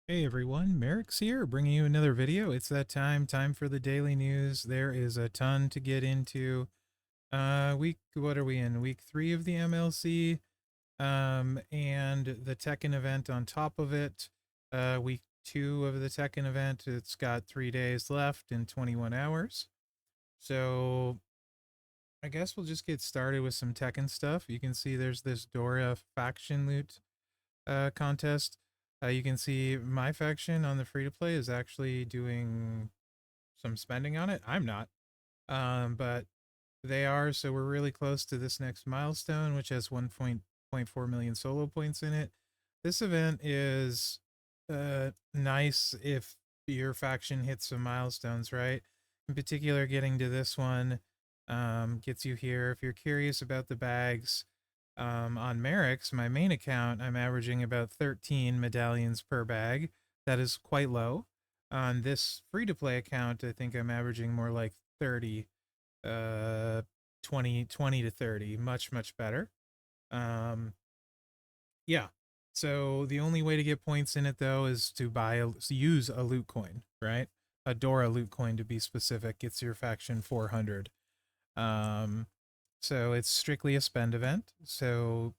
Hey everyone, Mherex here, bringing you another video. It's that time for the daily news. There is a ton to get into. What are we in? Week 3 of the MLC, and the Tekken event on top of it. Week 2 of the Tekken event. It's got 3 days left in 21 hours. So I guess we'll just get started with some Tekken stuff. You can see there's this Dora faction loot contest. You can see my faction on the free to play is actually doing some spending on it. I'm not, but they are. So we're really close to this next milestone, which has 1.4 million solo points in it. This event is nice if your faction hits some milestones, right? In particular, getting to this one gets you here. If you're curious about the bags, on Mherex, my main account, I'm averaging about 13 medallions per bag. That is quite low. On this free-to-play account, I think I'm averaging more like 30, uh, 20 to 30. Much, much better. Um, yeah. So the only way to get points in it, though, is to use a loot coin, right? A Dora loot coin, to be specific, gets your faction 400. Um, so it's strictly a spend event. So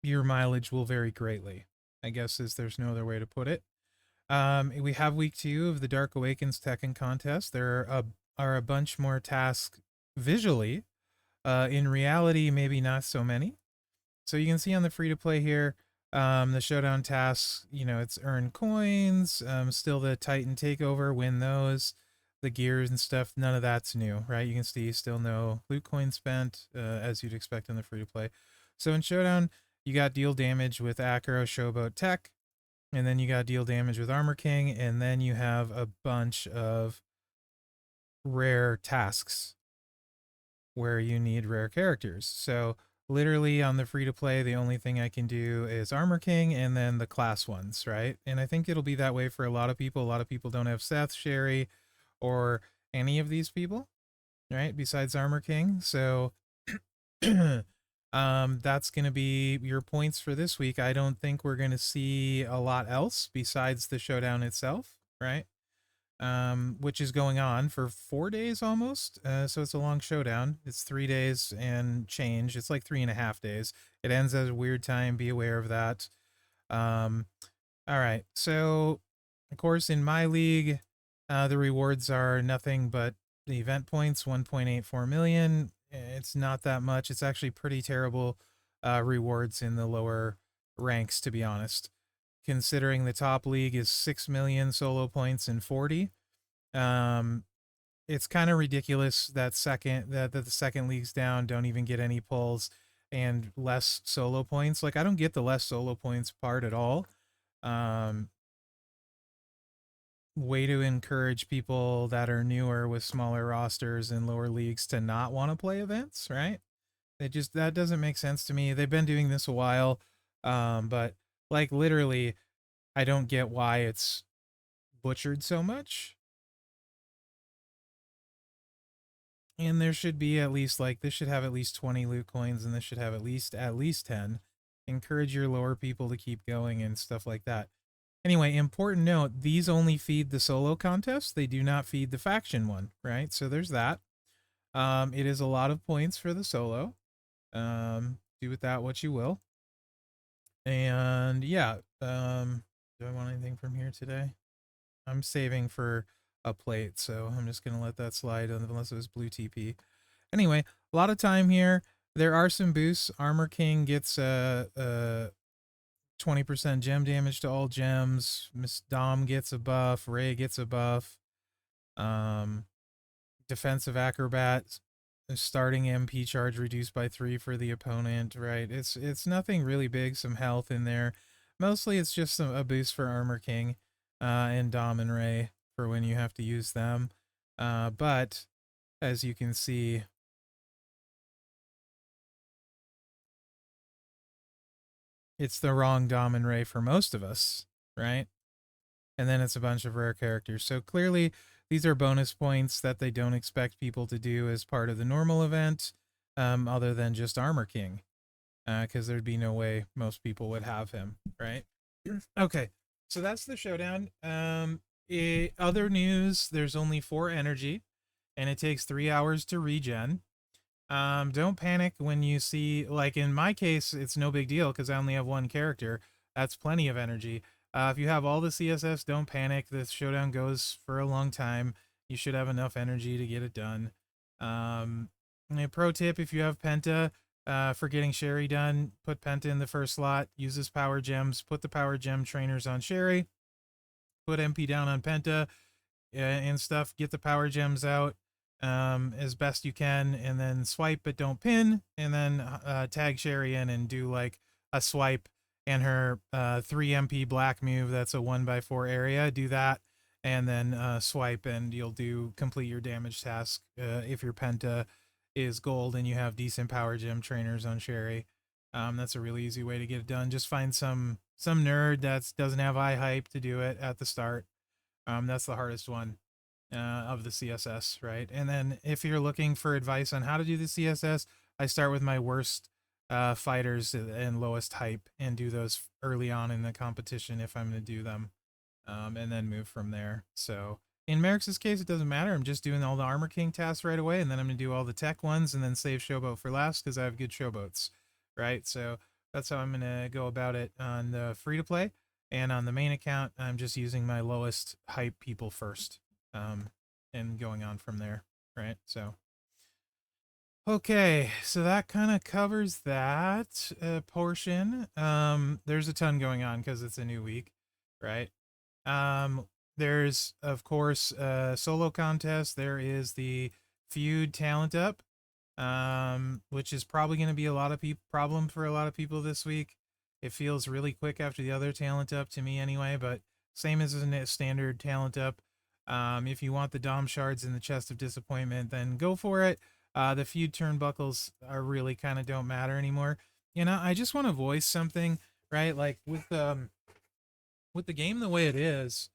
your mileage will vary greatly, I guess, is there's no other way to put it. We have week 2 of the Dark Awakens Tekken contest. There are a bunch more tasks visually. In reality, maybe not so many. So you can see on the free to play here, the Showdown tasks, it's earn coins, still the Titan takeover, win those, the gears and stuff, none of that's new, right? You can see still no loot coin spent, as you'd expect in the free to play. So in Showdown, you got deal damage with Acro, Showboat, Tech, and then you got deal damage with Armor King, and then you have a bunch of rare tasks where you need rare characters. So literally on the free to play, the only thing I can do is Armor King and then the class ones, right? And I think it'll be that way for a lot of people. A lot of people don't have Seth, Sherry, or any of these people, right? Besides Armor King. So that's going to be your points for this week. I don't think we're going to see a lot else besides the showdown itself, right? Which is going on for 4 days almost. So it's a long showdown. It's 3 days and change. It's like 3.5 days. It ends at a weird time. Be aware of that. Um, all right. So, of course, in my league, the rewards are nothing but the event points, 1.84 million. It's not that much. It's actually pretty terrible rewards in the lower ranks, to be honest. Considering the top league is 6 million solo points and 40. Um, it's kind of ridiculous that the second leagues down don't even get any pulls and less solo points. Like I don't get the less solo points part at all. Um, Way to encourage people that are newer with smaller rosters and lower leagues to not want to play events, right? That doesn't make sense to me. They've been doing this a while, but like literally, I don't get why it's butchered so much. And there should be at least like this should have at least 20 loot coins, and this should have at least 10. Encourage your lower people to keep going and stuff like that. Anyway, important note, these only feed the solo contest. They do not feed the faction one, right? So there's that. It is a lot of points for the solo. Do with that what you will. And yeah, do I want anything from here today? I'm saving for a plate, so I'm just gonna let that slide unless it was blue TP. Anyway, a lot of time here. There are some boosts. Armor King gets 20% gem damage to all gems. Miss Dom gets a buff. Ray gets a buff. Um, Defensive Acrobat starting MP charge reduced by 3 for the opponent. Right, it's nothing really big. Some health in there. Mostly it's just a boost for Armor King, and Dom and Ray for when you have to use them. But as you can see, it's the wrong Dom and Ray for most of us, right? And then it's a bunch of rare characters. So clearly, these are bonus points that they don't expect people to do as part of the normal event, other than just Armor King, because there'd be no way most people would have him, right? Okay, so that's the showdown. Other news: there's only 4 energy, and it takes 3 hours to regen. Don't panic when you see, like in my case, it's no big deal because I only have one character. That's plenty of energy. If you have all the CSS, don't panic. This showdown goes for a long time. You should have enough energy to get it done. A pro tip: if you have Penta, for getting Sherry done, put Penta in the first slot. Use his power gems. Put the power gem trainers on Sherry. Put MP down on Penta and stuff. Get the power gems out as best you can, and then swipe but don't pin, and then tag Sherry in and do like a swipe and her 3 MP black move. That's a 1x4 area. Do that, and then swipe, and you'll do complete your damage task if your penta is gold and you have decent power gem trainers on Sherry. That's a really easy way to get it done. Just find some nerd that doesn't have eye hype to do it at the start. That's the hardest one of the CSS, right? And then if you're looking for advice on how to do the CSS, I start with my worst fighters and lowest hype and do those early on in the competition if I'm going to do them, and then move from there. So in Mherex's case, it doesn't matter. I'm just doing all the Armor King tasks right away, and then I'm going to do all the tech ones and then save Showboat for last because I have good Showboats, right? So that's how I'm going to go about it on the free-to-play. And on the main account, I'm just using my lowest hype people first, and going on from there, right? So, okay, so that kind of covers that portion. There's a ton going on because it's a new week, right? There's, of course, solo contest. There is the feud talent up, which is probably going to be a lot of problem for a lot of people this week. It feels really quick after the other talent up to me anyway, but same as a standard talent up. If you want the Dom shards in the chest of disappointment, then go for it. The feud turnbuckles are really kind of don't matter anymore. You know, I just want to voice something, right? Like with the game the way it is,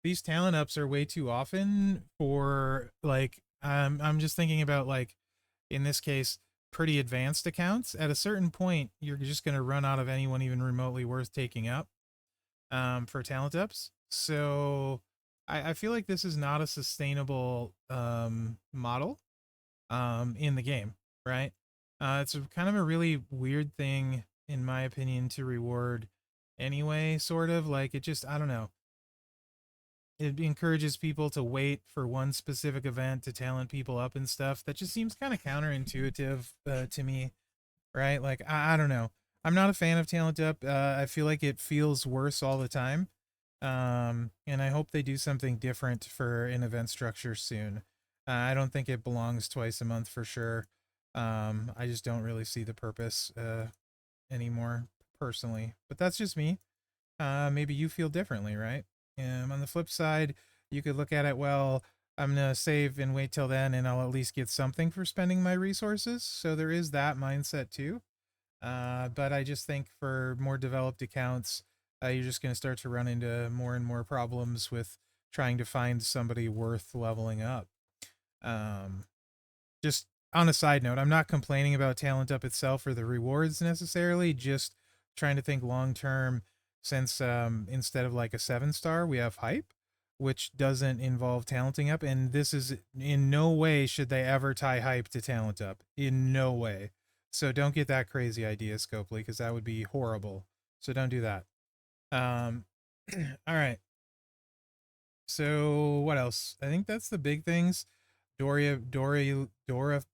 these talent ups are way too often for like I'm just thinking about, like, in this case, pretty advanced accounts. At a certain point, you're just going to run out of anyone even remotely worth taking up for talent ups. So I feel like this is not a sustainable model in the game, right? It's kind of a really weird thing, in my opinion, to reward anyway, sort of. Like, it just, I don't know. It encourages people to wait for one specific event to talent people up and stuff. That just seems kind of counterintuitive to me, right? Like, I don't know. I'm not a fan of talent up. I feel like it feels worse all the time. And I hope they do something different for an event structure soon. I don't think it belongs twice a month for sure. I just don't really see the purpose anymore personally. But that's just me. Maybe you feel differently, right? On the flip side, you could look at it, well, I'm going to save and wait till then, and I'll at least get something for spending my resources. So there is that mindset too. But I just think for more developed accounts, you're just going to start to run into more and more problems with trying to find somebody worth leveling up. Just on a side note, I'm not complaining about Talent Up itself or the rewards necessarily, just trying to think long term, since instead of like a 7-star, we have hype, which doesn't involve talenting up. And this is in no way should they ever tie hype to talent up. In no way. So don't get that crazy idea, Scopely, because that would be horrible. So don't do that. Um, all right. So what else? I think that's the big things. Dora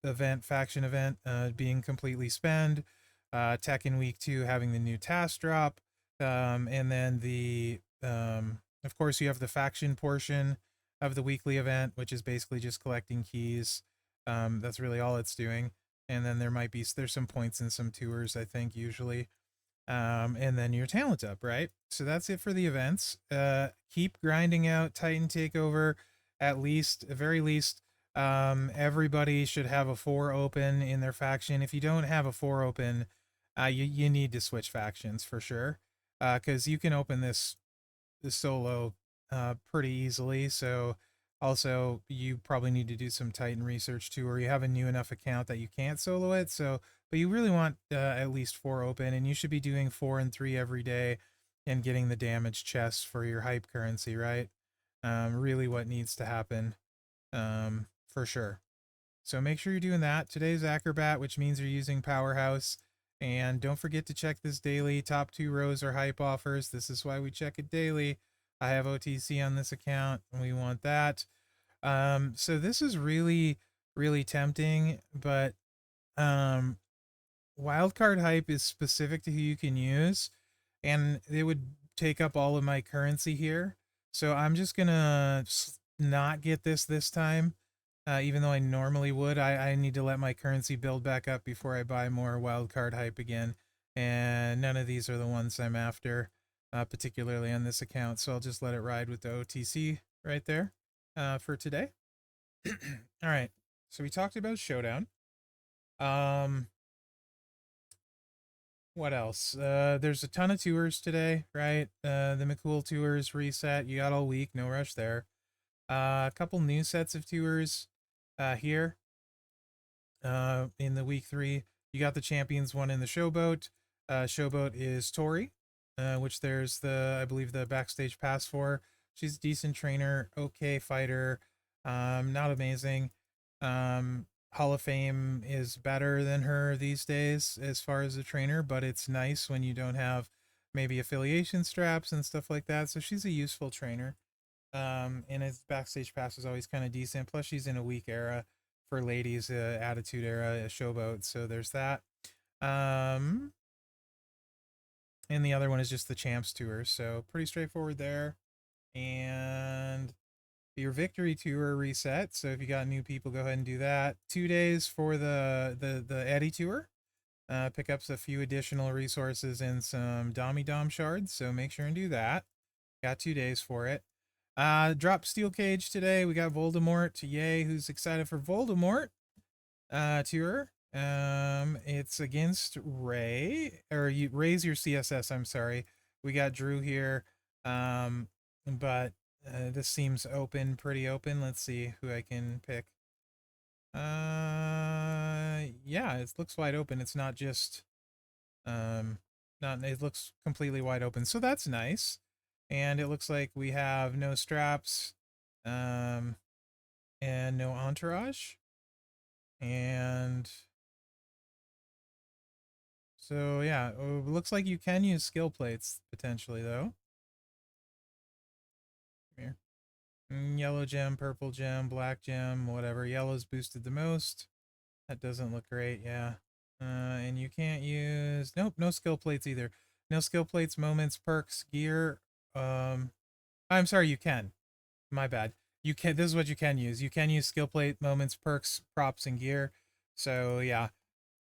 event, faction event, being completely spend. Tekken week 2 having the new task drop. And then of course you have the faction portion of the weekly event, which is basically just collecting keys. That's really all it's doing. And then there's some points and some tours, I think, usually. And then your talent up, right? So that's it for the events. Keep grinding out Titan Takeover. At very least, everybody should have a 4 open in their faction. If you don't have a 4 open, you need to switch factions for sure. Because you can open this solo pretty easily. So also you probably need to do some Titan research too, or you have a new enough account that you can't solo it. So, but you really want at least 4 open, and you should be doing 4 and 3 every day. and getting the damage chest for your hype currency, right? Really what needs to happen, for sure. So make sure you're doing that. Today's Acrobat, which means you're using Powerhouse. And don't forget to check this daily. Top 2 rows are hype offers. This is why we check it daily. I have OTC on this account, and we want that. So this is really, really tempting, but um, wildcard hype is specific to who you can use, and it would take up all of my currency here. So I'm just gonna not get this time, even though I normally would. I need to let my currency build back up before I buy more wildcard hype again, and none of these are the ones I'm after, particularly on this account. So I'll just let it ride with the OTC right there, for today. All right. So we talked about Showdown. Um, what else? There's a ton of tours today, right? The McCool tours reset. You got all week, no rush there. A couple new sets of tours here in the week 3. You got the champions one in the Showboat. Showboat is Tori, which there's I believe the backstage pass for. She's a decent trainer, okay fighter, not amazing. Hall of Fame is better than her these days as far as a trainer, but it's nice when you don't have maybe affiliation straps and stuff like that. So she's a useful trainer. And his backstage pass is always kind of decent. Plus, she's in a weak era for ladies, attitude era, a Showboat. So there's that. Um, and the other one is just the Champs Tour. So pretty straightforward there. And your Victory Tour reset. So if you got new people, go ahead and do that. 2 days for the Eddie Tour. Pick up a few additional resources and some Dom shards. So make sure and do that. Got 2 days for it. Drop Steel Cage today. We got Voldemort. Yay, who's excited for Voldemort? Tour. It's against Ray, or you raise your CSS. I'm sorry. We got Drew here. But this seems open, pretty open. Let's see who I can pick. Yeah, it looks wide open. It's not just not it looks completely wide open. So that's nice. And it looks like we have no straps, um, and no entourage. And so, yeah, it looks like you can use skill plates potentially, though. Here. Yellow gem, purple gem, black gem, whatever. Yellow's boosted the most. That doesn't look great, yeah. And you can't use... Nope, no skill plates either. No skill plates, moments, perks, gear. I'm sorry, you can. My bad. You can. This is what you can use. You can use skill plate, moments, perks, props, and gear. So yeah,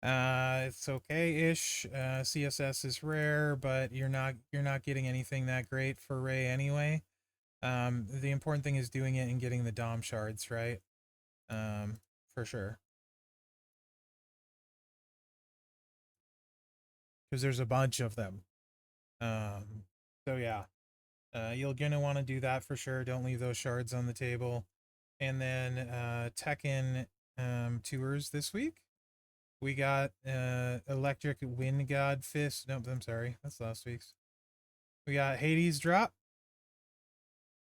it's okay-ish. CSS is rare, but you're not getting anything that great for Ray anyway. The important thing is doing it and getting the Dom shards, right? For sure. Because there's a bunch of them. So yeah, you're gonna want to do that for sure. Don't leave those shards on the table. And then Tekken tours this week. We got Electric Wind God Fist. Nope, I'm sorry. That's last week's. We got Hades Drop,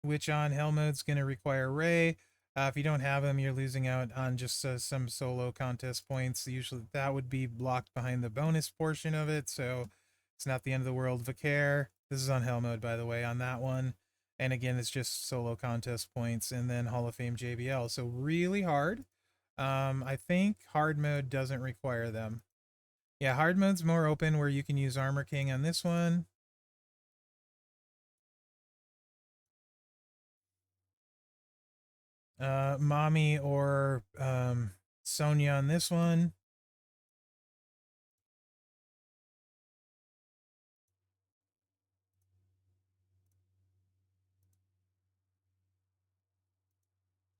which on Hell mode's going to require Ray. If you don't have him, you're losing out on just some solo contest points. Usually that would be blocked behind the bonus portion of it, so it's not the end of the world. Vicaire, this is on Hell mode, by the way, on that one. And again, it's just solo contest points, and then Hall of Fame JBL. So really hard. I think hard mode doesn't require them. Yeah, hard mode's more open where you can use Armor King on this one. Mommy or Sonya on this one.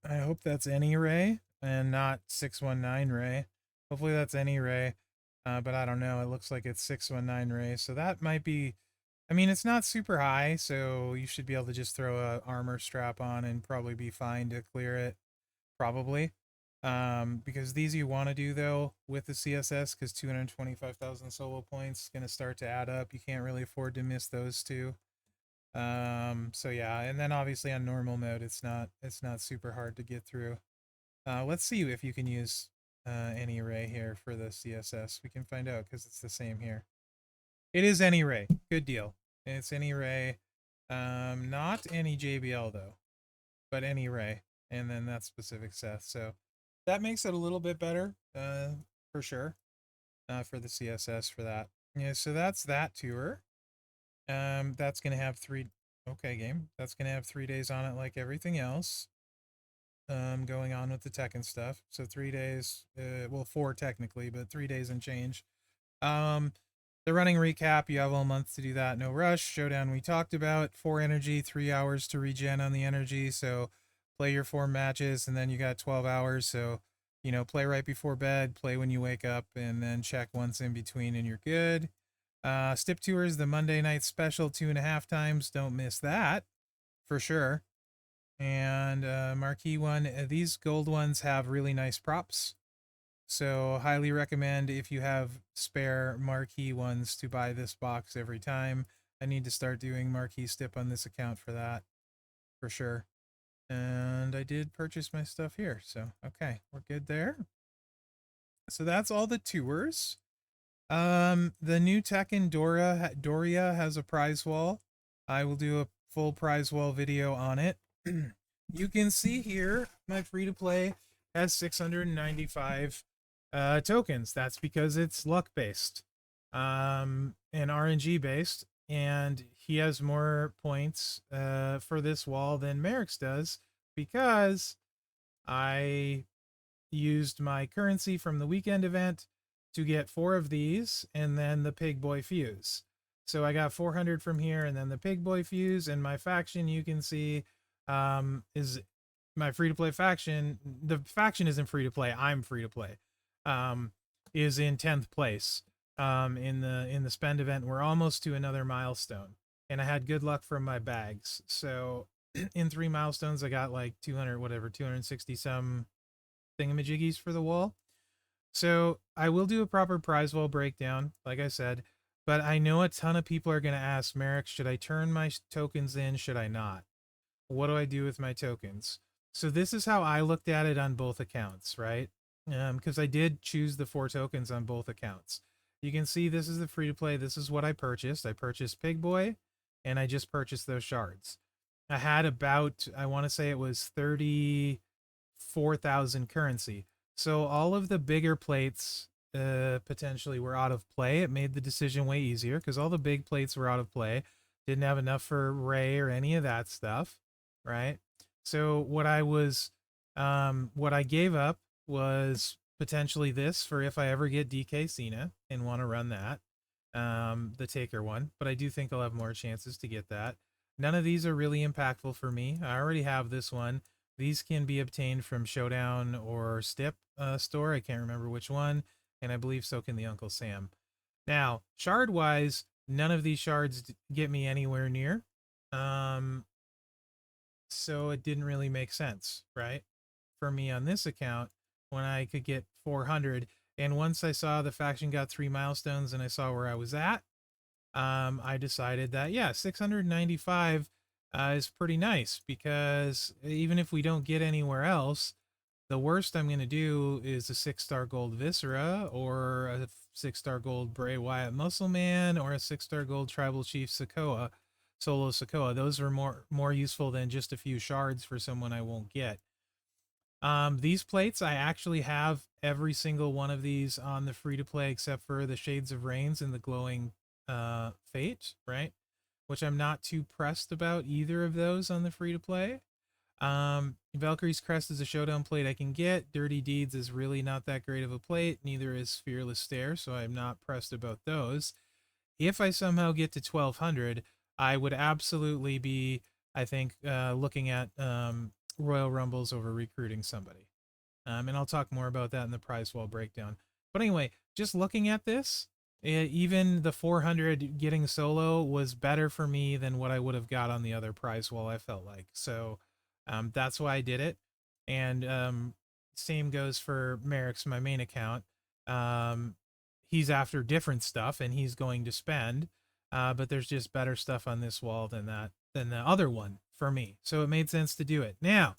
I hope that's any Ray and not 619 Ray. Hopefully that's any Ray. But I don't know. It looks like it's 619 Ray. So that might be... I mean, it's not super high, so you should be able to just throw a armor strap on and probably be fine to clear it. Probably. Because these you want to do though with the CSS, because 225,000 solo points is going to start to add up. You can't really afford to miss those two. So yeah, and then obviously on normal mode, it's not super hard to get through. Let's see if you can use any array here for the CSS. We can find out because it's the same here. It is any array. Good deal. It's any array. Not any JBL though, but any array, and then that specific Seth. So that makes it a little bit better, for sure, for the CSS for that. Yeah, so that's that tour. That's gonna have okay, game. That's gonna have 3 days on it, like everything else. Going on with the Tekken stuff. So 3 days, well, 4 technically, but 3 days and change. The running recap, you have all month to do that. No rush. Showdown, we talked about 4 energy, 3 hours to regen on the energy. So play your 4 matches, and then you got 12 hours. So, you know, play right before bed, play when you wake up, and then check once in between, and you're good. Stip Tours, the Monday night special, 2.5 times. Don't miss that, for sure. And marquee one, these gold ones have really nice props. So highly recommend, if you have spare marquee ones, to buy this box every time. I need to start doing marquee stip on this account for that, for sure. And I did purchase my stuff here, so okay, we're good there. So that's all the tours. The new Tekken Doria has a prize wall. I will do a full prize wall video on it. You can see here my free-to-play has 695 tokens. That's because it's luck based, and RNG based, and he has more points for this wall than Mherex does, because I used my currency from the weekend event to get 4 of these, and then the Pig Boy Fuse. So I got 400 from here, and then the Pig Boy Fuse, and my faction, you can see, is my free-to-play faction. The faction isn't free-to-play, I'm free-to-play. Is in 10th place. In the spend event. We're almost to another milestone, and I had good luck from my bags. So in 3 milestones, I got like 260 some thingamajiggies for the wall. So I will do a proper prize wall breakdown, like I said, but I know a ton of people are going to ask, Mherex, should I turn my tokens in? Should I not? What do I do with my tokens? So this is how I looked at it on both accounts, right? Because I did choose the 4 tokens on both accounts. You can see this is the free to play. This is what I purchased. I purchased Pig Boy, and I just purchased those shards. I had about, I want to say it was 34,000 currency. So all of the bigger plates potentially were out of play. It made the decision way easier because all the big plates were out of play. Didn't have enough for Ray or any of that stuff, right? So what I gave up was potentially this for if I ever get DK Cena and want to run that, the Taker one. But I do think I'll have more chances to get that. None of these are really impactful for me. I already have this one. These can be obtained from Showdown or Stip store. I can't remember which one. And I believe so can the Uncle Sam. Now, shard-wise, none of these shards get me anywhere near. So it didn't really make sense, right? For me on this account, when I could get 400. And once I saw the faction got 3 milestones and I saw where I was at, I decided that, yeah, 695 is pretty nice, because even if we don't get anywhere else, the worst I'm going to do is a 6-star gold Viscera, or a 6-star gold Bray Wyatt Muscleman, or a 6-star gold Tribal Chief Sokoa, Solo Sokoa. Those are more useful than just a few shards for someone I won't get. These plates, I actually have every single one of these on the free-to-play except for the Shades of Rains and the Glowing Fate, right? Which I'm not too pressed about either of those on the free-to-play. Valkyrie's Crest is a Showdown plate I can get. Dirty Deeds is really not that great of a plate. Neither is Fearless Stare, so I'm not pressed about those. If I somehow get to 1200, I would absolutely be, I think, looking at Royal Rumbles over recruiting somebody. And I'll talk more about that in the prize wall breakdown. But anyway, just looking at this, even the 400 getting solo was better for me than what I would have got on the other prize wall, I felt like. So that's why I did it. And same goes for Mherex, my main account. Um, he's after different stuff and he's going to spend, but there's just better stuff on this wall than the other one for me. So it made sense to do it. Now,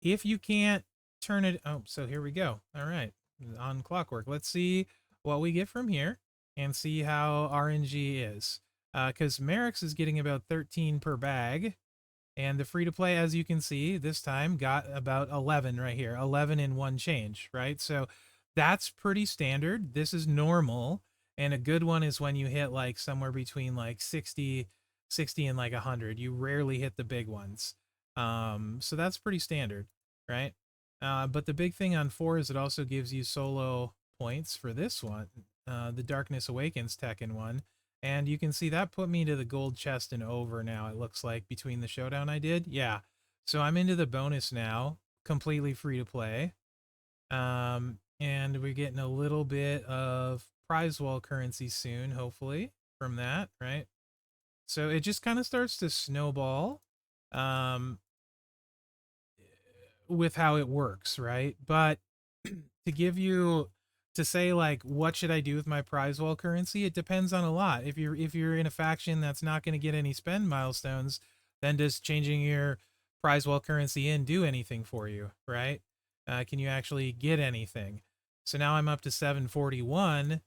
if you can't turn it, oh, so here we go. All right, on clockwork. Let's see what we get from here and see how RNG is. Because Mherex is getting about 13 per bag. And the free to play, as you can see, this time got about 11 right here, 11 in one change, right? So that's pretty standard. This is normal. And a good one is when you hit like somewhere between like 60 and like 100. You rarely hit the big ones. So that's pretty standard, right? But the big thing on 4 is it also gives you solo points for this one, the Darkness Awakens Tekken one. And you can see that put me to the gold chest and over now, it looks like, between the showdown I did. Yeah. So I'm into the bonus now, completely free to play. And we're getting a little bit of Prizewall currency soon, hopefully, from that, right? So it just kind of starts to snowball with how it works, right? But to give you to say like what should I do with my prize wall currency, it depends on a lot. If you're in a faction that's not going to get any spend milestones, then does changing your prize wall currency in do anything for you, right? Can you actually get anything? So now I'm up to 741,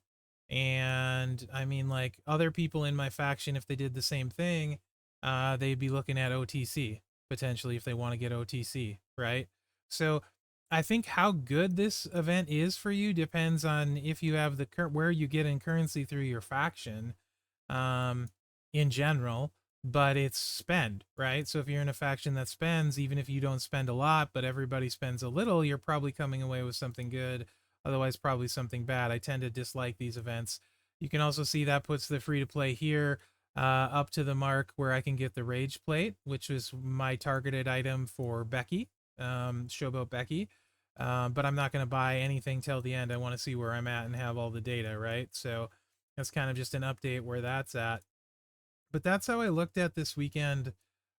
and I mean, like, other people in my faction, if they did the same thing, they'd be looking at OTC potentially if they want to get OTC, right? So I think how good this event is for you depends on if you have the where you get in currency through your faction, um, in general. But it's spend, right? So if you're in a faction that spends, even if you don't spend a lot, but everybody spends a little, you're probably coming away with something good. Otherwise, probably something bad. I tend to dislike these events. You can also see that puts the free to play here up to the mark where I can get the Rage Plate, which is my targeted item for Becky, Showboat Becky. But I'm not going to buy anything till the end. I want to see where I'm at and have all the data, right? So that's kind of just an update where that's at. But that's how I looked at this weekend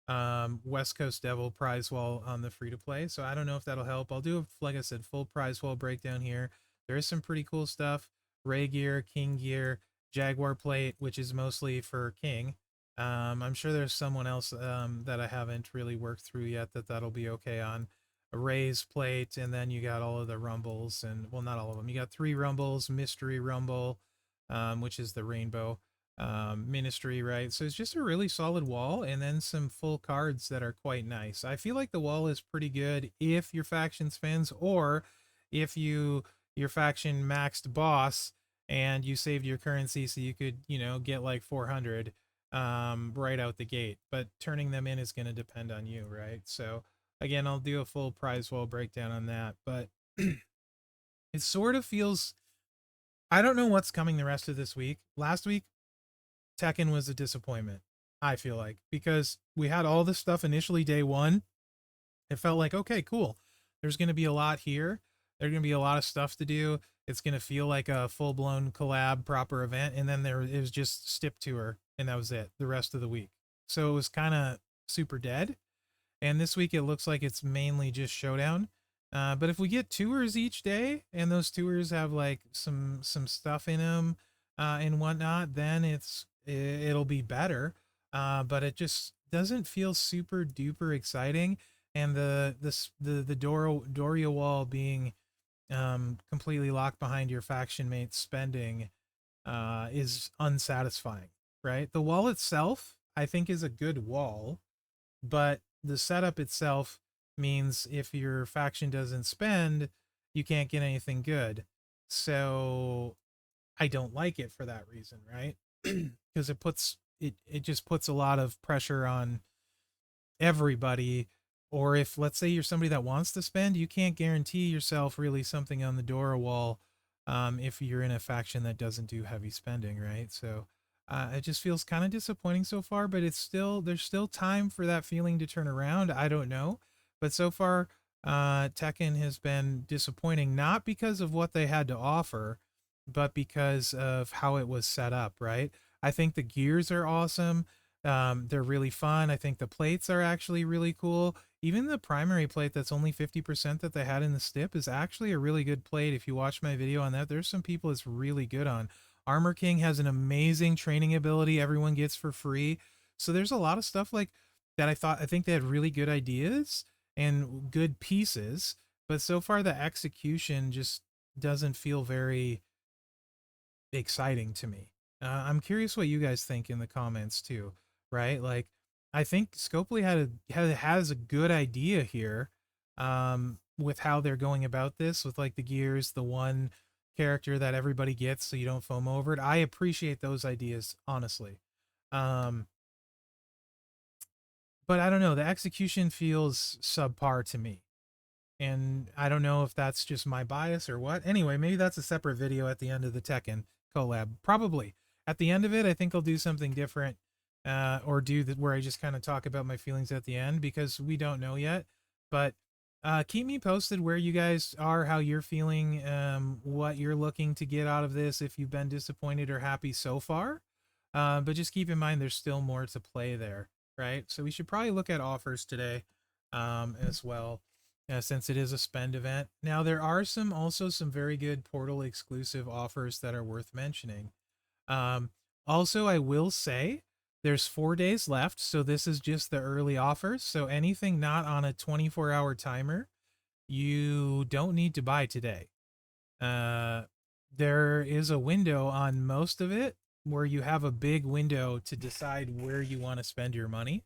West Coast Devil prize wall on the free to play. So I don't know if that'll help. I'll do, like I said, full prize wall breakdown here. There is some pretty cool stuff. Ray gear, King gear, Jaguar plate, which is mostly for King. I'm sure there's someone else that I haven't really worked through yet that'll be okay on. A Ray's plate, and then you got all of the rumbles, and well, not all of them. You got 3 rumbles, mystery rumble, which is the rainbow ministry, right? So it's just a really solid wall, and then some full cards that are quite nice. I feel like the wall is pretty good if your faction spends, or if your faction maxed boss and you saved your currency so you could, get like 400 right out the gate. But turning them in is going to depend on you, right? So again, I'll do a full prize wall breakdown on that, but it sort of feels, I don't know what's coming the rest of this week. Last week Tekken was a disappointment, I feel like, because we had all this stuff initially day one. It felt like, okay, cool. There's going to be a lot here. There's going to be a lot of stuff to do. It's going to feel like a full-blown collab proper event. And then it was just Stip Tour, and that was it the rest of the week. So it was kind of super dead. And this week it looks like it's mainly just Showdown. But if we get tours each day, and those tours have like some stuff in them and whatnot, then it'll be better. But it just doesn't feel super duper exciting. And the Doria wall being completely locked behind your faction mate's spending is unsatisfying, right? The wall itself, I think, is a good wall, but the setup itself means if your faction doesn't spend, you can't get anything good. So I don't like it for that reason, right? Because it just puts a lot of pressure on everybody. Or if, let's say, you're somebody that wants to spend, you can't guarantee yourself really something on the Dora wall if you're in a faction that doesn't do heavy spending, right? So it just feels kind of disappointing so far, but there's still time for that feeling to turn around. I don't know, but so far Tekken has been disappointing, not because of what they had to offer, but because of how it was set up, right? I think the gears are awesome. They're really fun. I think the plates are actually really cool. even the primary plate that's only 50% that they had in the stip is actually a really good plate. If you watch my video on that, there's some people it's really good on. Armor King has an amazing training ability everyone gets for free. So there's a lot of stuff like that. I think they had really good ideas and good pieces, but so far the execution just doesn't feel very exciting to me. I'm curious what you guys think in the comments too, right? Like, I think Scopely has a good idea here, with how they're going about this, with like the gears, the one character that everybody gets, so you don't FOMO over it. I appreciate those ideas, honestly. Um, but I don't know, the execution feels subpar to me. And I don't know if that's just my bias or what. Anyway, maybe that's a separate video at the end of the Tekken collab. Probably. At the end of it, I think I'll do something different, or do that where I just kind of talk about my feelings at the end, because we don't know yet. But keep me posted where you guys are, how you're feeling, what you're looking to get out of this, if you've been disappointed or happy so far. But just keep in mind there's still more to play there, right? So we should probably look at offers today, as well, since it is a spend event. Now there are also some very good Portal exclusive offers that are worth mentioning. Um, Also, I will say there's 4 days left, so this is just the early offers. So anything not on a 24-hour timer, you don't need to buy today. Uh, there is a window on most of it where you have a big window to decide where you want to spend your money.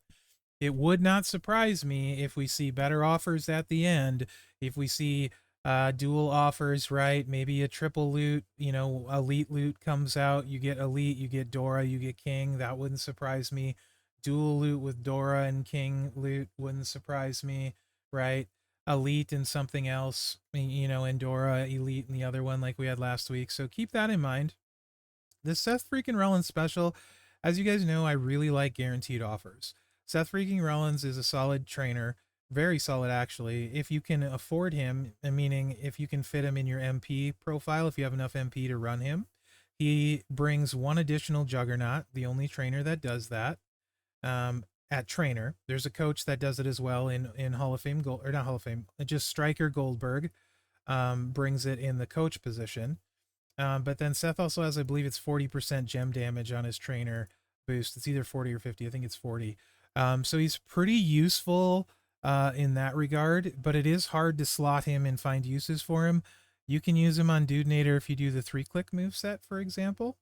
It would not surprise me if we see better offers at the end, if we see dual offers, right? Maybe a triple loot, elite loot comes out, you get elite, you get Dora, you get King. That wouldn't surprise me. Dual loot with Dora and King loot wouldn't surprise me, right? Elite and something else, and Dora, elite and the other one like we had last week. So keep that in mind. The Seth freaking Rollins special, as you guys know, I really like guaranteed offers. Seth freaking Rollins is a solid trainer, very solid actually. If you can afford him, meaning if you can fit him in your MP profile, if you have enough MP to run him, he brings one additional Juggernaut, the only trainer that does that. At trainer, there's a coach that does it as well in Hall of Fame Gold, or not Hall of Fame, just Striker Goldberg, brings it in the coach position. But then Seth also has, I believe it's 40% gem damage on his trainer boost. It's either 40 or 50. I think it's 40. So he's pretty useful in that regard, but it is hard to slot him and find uses for him. You can use him on Dudenator if you do the 3-click moveset, for example,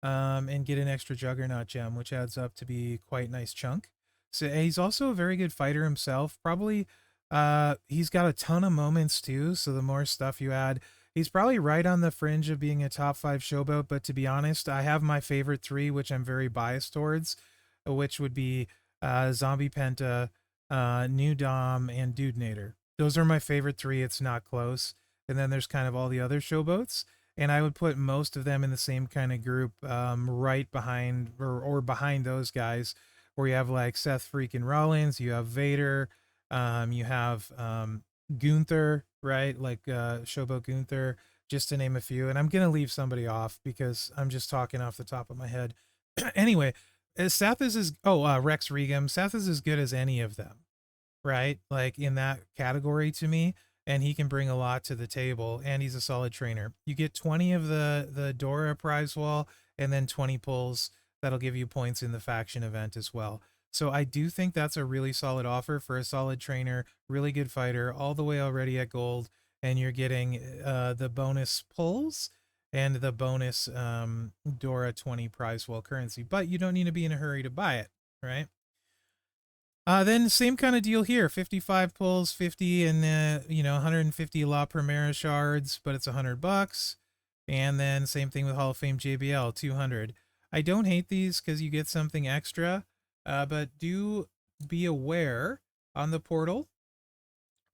and get an extra Juggernaut gem, which adds up to be quite nice chunk. So he's also a very good fighter himself. Probably he's got a ton of moments too, so the more stuff you add, he's probably right on the fringe of being a top 5 showboat, but to be honest, I have my favorite 3, which I'm very biased towards, which would be Zombie Penta, New Dom, and Dudenator. Those are my favorite 3. It's not close. And then there's kind of all the other showboats, and I would put most of them in the same kind of group, right behind or behind those guys, where you have like Seth freaking Rollins, you have Vader, you have Gunther, right? Like Showboat Gunther, just to name a few. And I'm going to leave somebody off because I'm just talking off the top of my head. Anyway, Seth is Rex Regum. Seth is as good as any of them, right? Like in that category to me. And he can bring a lot to the table, and he's a solid trainer. You get 20 of the Dora Prizewall, and then 20 pulls that'll give you points in the faction event as well. So I do think that's a really solid offer for a solid trainer, really good fighter, all the way already at gold, and you're getting the bonus pulls and the bonus Dora 20 Prizewall currency. But you don't need to be in a hurry to buy it, right? Then same kind of deal here, 55 pulls, 50 and 150 La Primera shards, but it's $100. And then same thing with Hall of Fame JBL, 200. I don't hate these because you get something extra, but do be aware on the portal,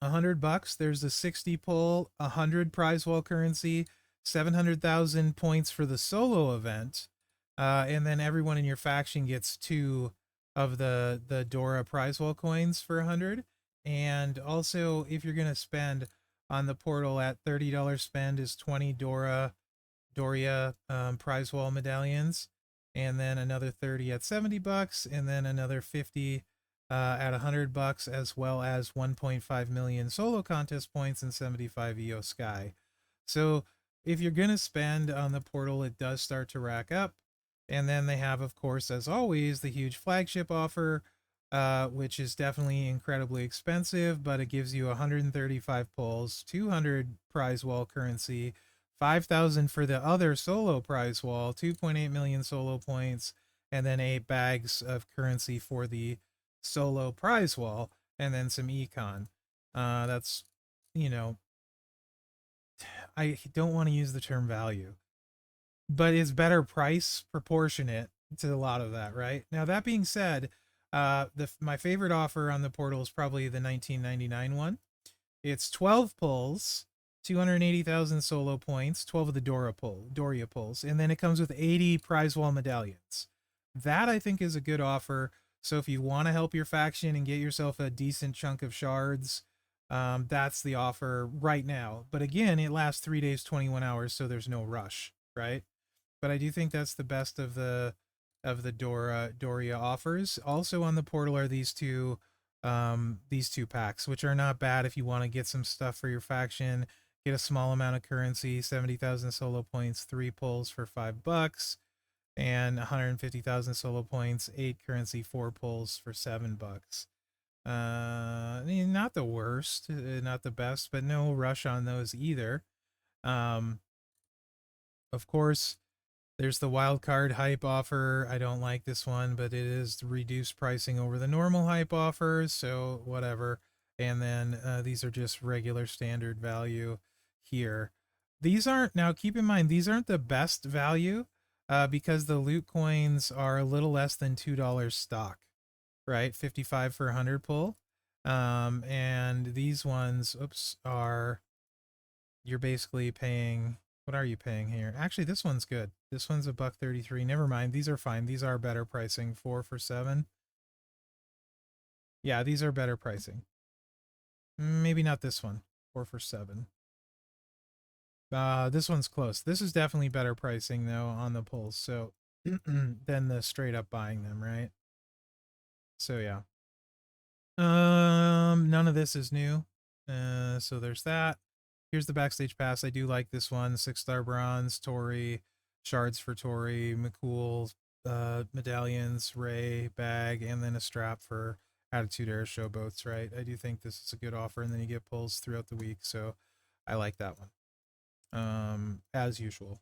$100. There's a 60 pull, 100 Prizewall currency, 700,000 points for the solo event, and then everyone in your faction gets 2 of the Dora Prizewall coins for 100. And also, if you're gonna spend on the portal at $30 spend is 20 Doria Prizewall medallions, and then another 30 at $70, and then another 50 at $100, as well as 1.5 million solo contest points and 75 EO Sky. So if you're going to spend on the portal, it does start to rack up. And then they have, of course, as always, the huge flagship offer, which is definitely incredibly expensive, but it gives you 135 pulls, 200 prize wall currency, 5,000 for the other solo prize wall, 2.8 million solo points, and then 8 bags of currency for the solo prize wall, and then some econ. That's, you know, I don't want to use the term value, but it's better price proportionate to a lot of that, right? Now that being said, my favorite offer on the portal is probably the 1999 one. It's 12 pulls, 280,000 solo points, 12 of the Doria pulls, and then it comes with 80 prize wall medallions. That I think is a good offer. So if you want to help your faction and get yourself a decent chunk of shards, that's the offer right now. But again, it lasts 3 days, 21 hours, so there's no rush, right? But I do think that's the best of the Doria offers. Also on the portal are these two packs, which are not bad if you want to get some stuff for your faction, get a small amount of currency, 70,000 solo points, 3 pulls for $5, and 150,000 solo points, 8 currency, 4 pulls for $7. I mean, not the worst, not the best, but no rush on those either. Of course, there's the wild card hype offer. I don't like this one, but it is reduced pricing over the normal hype offers, so whatever. And then these are just regular standard value here. These aren't, now keep in mind, these aren't the best value because the loot coins are a little less than $2 stock, right? 55 for 100 pull. And these ones, you're basically paying, what are you paying here? Actually, this one's good. This one's $1.33. Never mind. These are fine. These are better pricing. 4 for 7. Yeah, these are better pricing. Maybe not this one. 4 for 7. This one's close. This is definitely better pricing though on the pulls. So than the straight up buying them, right? So yeah. None of this is new. So there's that. Here's the backstage pass. I do like this one. 6-star bronze, Tori, shards for Tori, McCool, medallions, Ray, bag, and then a strap for Attitude Air Showboats, right? I do think this is a good offer, and then you get pulls throughout the week, so I like that one. As usual.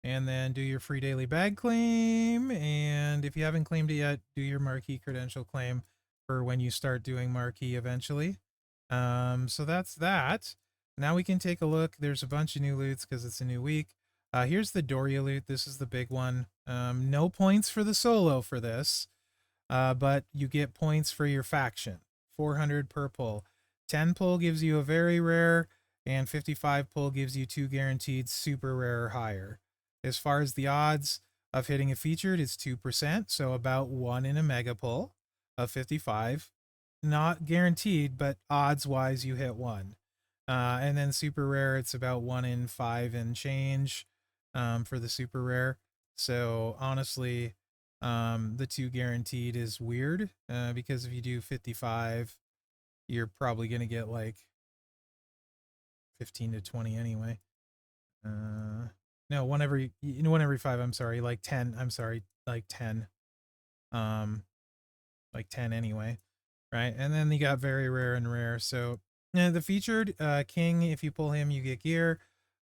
And then do your free daily bag claim, and if you haven't claimed it yet, do your marquee credential claim for when you start doing marquee eventually. So that's that. Now we can take a look. There's a bunch of new loots because it's a new week. Here's the Doria loot. This is the big one. No points for the solo for this, but you get points for your faction. 400 per pull. 10 pull gives you a very rare, and 55 pull gives you 2 guaranteed super rare or higher. As far as the odds of hitting a featured, it's 2%, so about 1 in a mega pull of 55. Not guaranteed, but odds-wise, you hit 1. And then super rare, it's about 1 in 5 and change for the super rare. So honestly, the 2 guaranteed is weird because if you do 55, you're probably going to get like 15 to 20 anyway. No, one every 5, I'm sorry, like 10, I'm sorry, like 10. Like 10 anyway, right? And then you got very rare and rare. So the featured king, if you pull him, you get gear.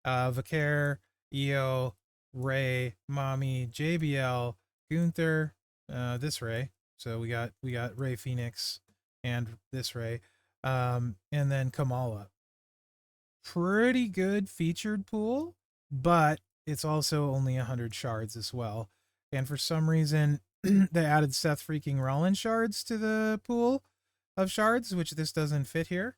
Vicaire, EO, Ray, Mommy, JBL, Gunther, this Ray. So we got Ray Phoenix and this Ray. And then Kamala. Pretty good featured pool, but it's also only 100 shards as well. And for some reason, they added Seth freaking Rollins shards to the pool of shards, which this doesn't fit here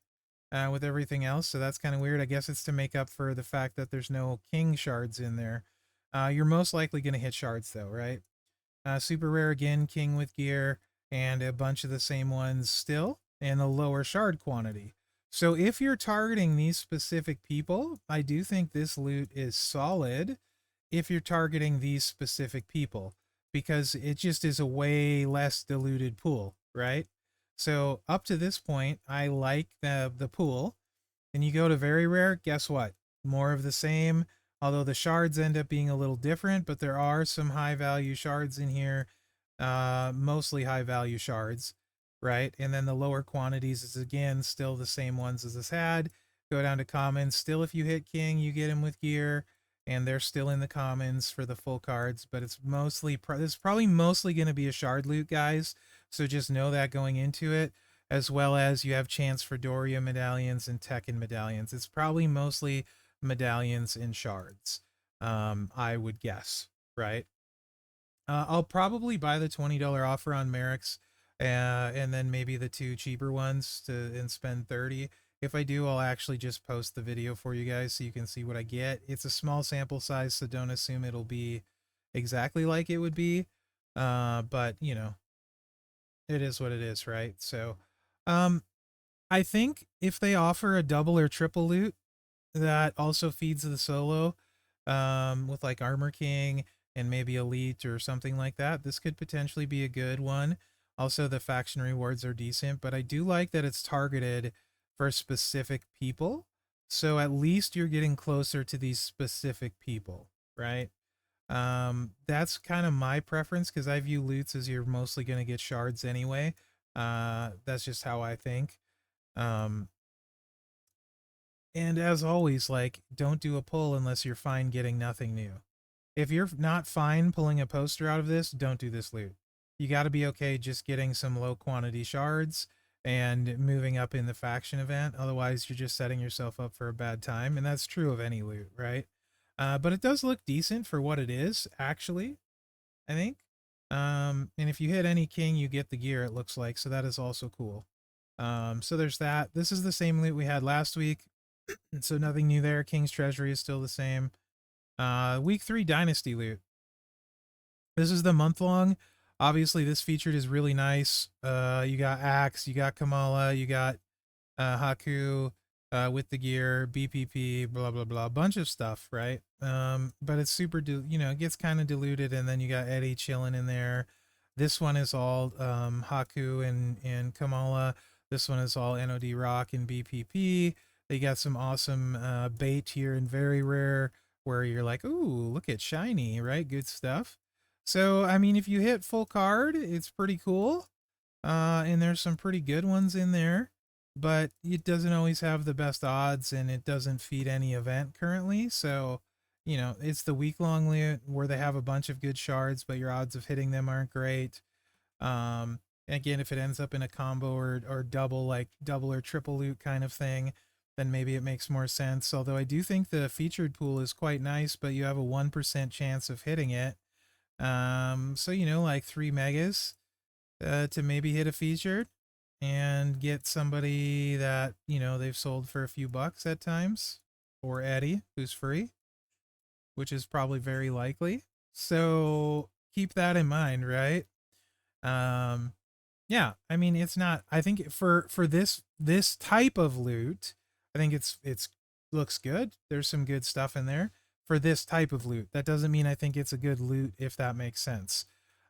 with everything else. So that's kind of weird. I guess it's to make up for the fact that there's no king shards in there. You're most likely going to hit shards though, right? Super rare again, king with gear, and a bunch of the same ones still, and a lower shard quantity. So if you're targeting these specific people, I do think this loot is solid if you're targeting these specific people, because it just is a way less diluted pool, right? So up to this point, I like the pool. And you go to very rare, guess what? More of the same. Although the shards end up being a little different, but there are some high value shards in here, mostly high value shards, right? And then the lower quantities is again still the same ones as this had. Go down to commons. Still, if you hit king, you get him with gear, and they're still in the commons for the full cards. But it's mostly this is probably mostly going to be a shard loot, guys. So just know that going into it, as well as you have chance for Doria medallions and Tekken medallions. It's probably mostly medallions and shards, I would guess, right? I'll probably buy the $20 offer on Mherex, and then maybe the two cheaper ones and spend 30. If I do, I'll actually just post the video for you guys so you can see what I get. It's a small sample size, so don't assume it'll be exactly like it would be. But you know, it is what it is, right? So, um, I think if they offer a double or triple loot that also feeds the solo, with like Armor King and maybe Elite or something like that, this could potentially be a good one. Also, the faction rewards are decent, but I do like that it's targeted for specific people. So at least you're getting closer to these specific people, right? That's kind of my preference because I view loots as you're mostly going to get shards anyway. That's just how I think. Um, and as always, like, don't do a pull unless you're fine getting nothing new. If you're not fine pulling a poster out of this, don't do this loot. You got to be okay just getting some low quantity shards and moving up in the faction event. Otherwise, you're just setting yourself up for a bad time. And that's true of any loot, right? But it does look decent for what it is, actually, I think. And if you hit any king, you get the gear, it looks like. So that is also cool. So there's that. This is the same loot we had last week. So nothing new there. King's Treasury is still the same. Week 3 Dynasty loot. This is the month long. Obviously, this featured is really nice. You got Axe, you got Kamala, you got Haku with the gear, BPP, blah blah blah, bunch of stuff, right? But it's super, it gets kind of diluted, and then you got Eddie chilling in there. This one is all Haku and Kamala. This one is all NOD Rock and BPP. They got some awesome bait here and very rare where you're like, ooh, look at shiny, right? Good stuff. So, I mean, if you hit full card, it's pretty cool. And there's some pretty good ones in there, but it doesn't always have the best odds and it doesn't feed any event currently. So, it's the week long loot where they have a bunch of good shards, but your odds of hitting them aren't great. Again, if it ends up in a combo or double, like double or triple loot kind of thing, then maybe it makes more sense. Although I do think the featured pool is quite nice, but you have a 1% chance of hitting it. So like 3 megas to maybe hit a featured and get somebody that they've sold for a few bucks at times, or Eddie who's free, which is probably very likely. So keep that in mind, right? Um, yeah, I mean it's not. I think for this type of loot, I think it's looks good. There's some good stuff in there for this type of loot. That doesn't mean I think it's a good loot if that makes sense.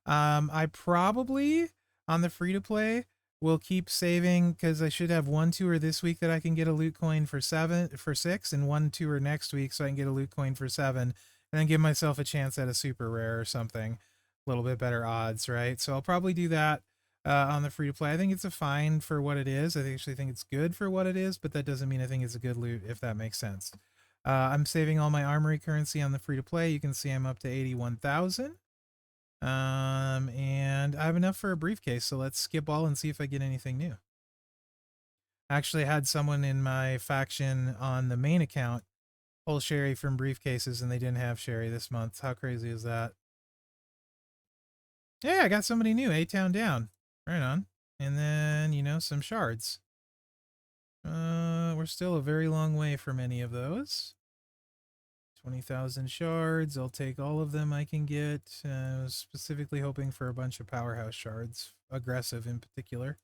I probably on the free to play will keep saving because I should have one tour this week that I can get a loot coin for 6, and one tour next week so I can get a loot coin for 7, and then give myself a chance at a super rare or something, a little bit better odds, right? So I'll probably do that on the free to play. I think it's a fine for what it is. I actually think it's good for what it is, but that doesn't mean I think it's a good loot if that makes sense. I'm saving all my armory currency on the free to play. You can see I'm up to 81,000. And I have enough for a briefcase, so let's skip all and see if I get anything new. Actually, I had someone in my faction on the main account pull Sherry from briefcases, and they didn't have Sherry this month. How crazy is that? Yeah, I got somebody new. A-Town down. Right on. And then, some shards. We're still a very long way from any of those. 20,000 shards. I'll take all of them I can get. I was specifically hoping for a bunch of powerhouse shards, aggressive in particular.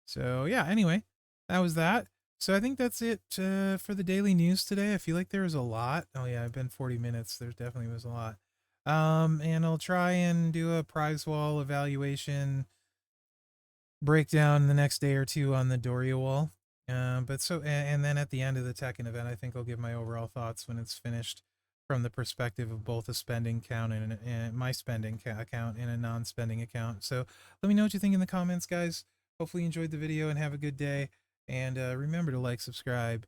So yeah, anyway, that was that. So I think that's it for the daily news today. I feel like there was a lot. Oh yeah, I've been 40 minutes. There definitely was a lot. And I'll try and do a Prizewall evaluation breakdown the next day or two on the Doria wall. And then at the end of the Tekken event, I think I'll give my overall thoughts when it's finished from the perspective of both a spending count and my spending account and a non-spending account. So let me know what you think in the comments, guys. Hopefully you enjoyed the video and have a good day. And remember to like, subscribe,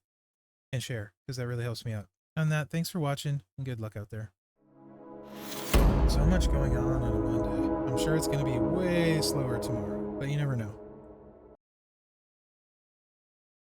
and share because that really helps me out. On that, thanks for watching and good luck out there. So much going on a Monday. I'm sure it's going to be way slower tomorrow, but you never know.